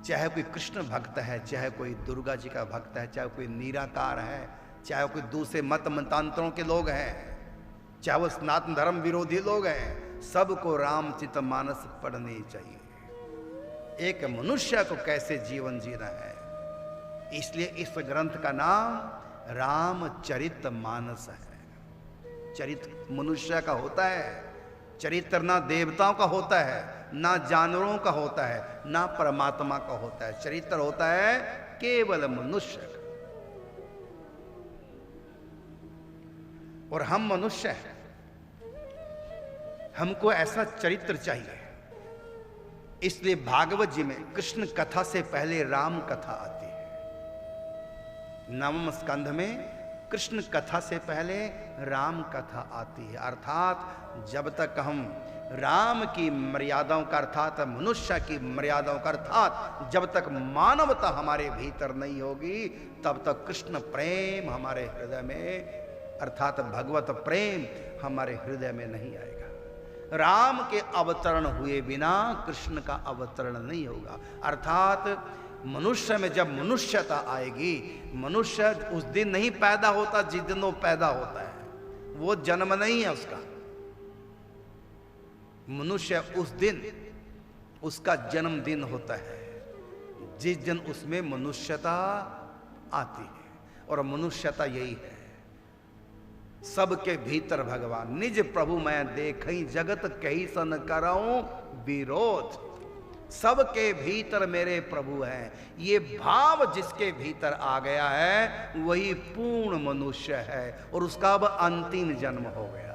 चाहे कोई कृष्ण भक्त है, चाहे कोई दुर्गा जी का भक्त है, चाहे कोई निराकार है, चाहे कोई दूसरे मत मतांतरों के लोग हैं, चाहे वो सनातन धर्म विरोधी लोग हैं, सबको रामचरितमानस पढ़नी चाहिए। एक मनुष्य को कैसे जीवन जीना है, इसलिए इस ग्रंथ का नाम रामचरितमानस है। चरित्र मनुष्य का होता है, चरित्र ना देवताओं का होता है, ना जानवरों का होता है, ना परमात्मा का होता है। चरित्र होता है केवल मनुष्य का। और हम मनुष्य हैं, हमको ऐसा चरित्र चाहिए। इसलिए भागवत जी में कृष्ण कथा से पहले राम कथा आती है। नवम स्कंध में कृष्ण कथा से पहले राम कथा आती है। अर्थात जब तक हम राम की मर्यादाओं का, अर्थात मनुष्य की मर्यादाओं का, अर्थात जब तक मानवता हमारे भीतर नहीं होगी, तब तक कृष्ण प्रेम हमारे हृदय में, अर्थात भगवत प्रेम हमारे हृदय में नहीं आएगा। राम के अवतरण हुए बिना कृष्ण का अवतरण नहीं होगा। अर्थात मनुष्य में जब मनुष्यता आएगी, मनुष्य उस दिन नहीं पैदा होता जिस दिन वो पैदा होता है, वो जन्म नहीं है उसका। मनुष्य उस दिन उसका जन्मदिन होता है जिस दिन उसमें मनुष्यता आती है। और मनुष्यता यही है, सबके भीतर भगवान निज प्रभु मैं देखई जगत कही सन कराऊं विरोध। सबके भीतर मेरे प्रभु हैं, ये भाव जिसके भीतर आ गया है वही पूर्ण मनुष्य है। और उसका अब अंतिम जन्म हो गया,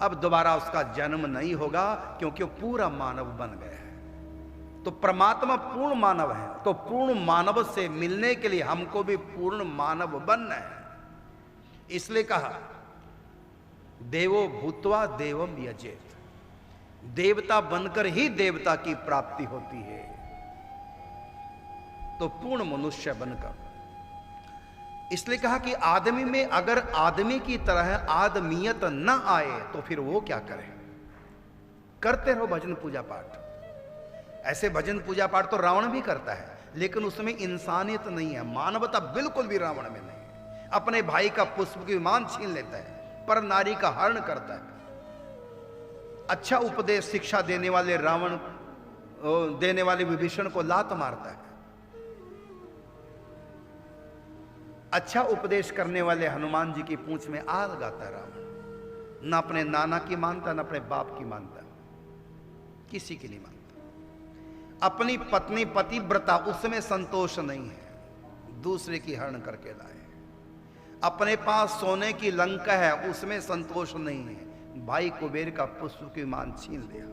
अब दोबारा उसका जन्म नहीं होगा, क्योंकि वो पूरा मानव बन गया है। तो परमात्मा पूर्ण मानव है, तो पूर्ण मानव से मिलने के लिए हमको भी पूर्ण मानव बनना है। इसलिए कहा देवो भूत्वा देवम यजेत, देवता बनकर ही देवता की प्राप्ति होती है। तो पूर्ण मनुष्य बनकर, इसलिए कहा कि आदमी में अगर आदमी की तरह आदमियत न आए तो फिर वो क्या करे। करते रहो भजन पूजा पाठ। ऐसे भजन पूजा पाठ तो रावण भी करता है, लेकिन उसमें इंसानियत नहीं है, मानवता बिल्कुल भी रावण में नहीं है। अपने भाई का पुष्प की विमान छीन लेता है, पर नारी का हरण करता है। अच्छा उपदेश शिक्षा देने वाले रावण, देने वाले विभीषण को लात मारता है। अच्छा उपदेश करने वाले हनुमान जी की पूंछ में आ लगाता है रावण। ना अपने नाना की मानता, ना अपने बाप की मानता, किसी की नहीं मानता। अपनी पत्नी पतिव्रता उसमें संतोष नहीं है, दूसरे की हरण करके लाए। अपने पास सोने की लंका है, उसमें संतोष नहीं है, भाई कुबेर का पुष्प की मान छीन लिया।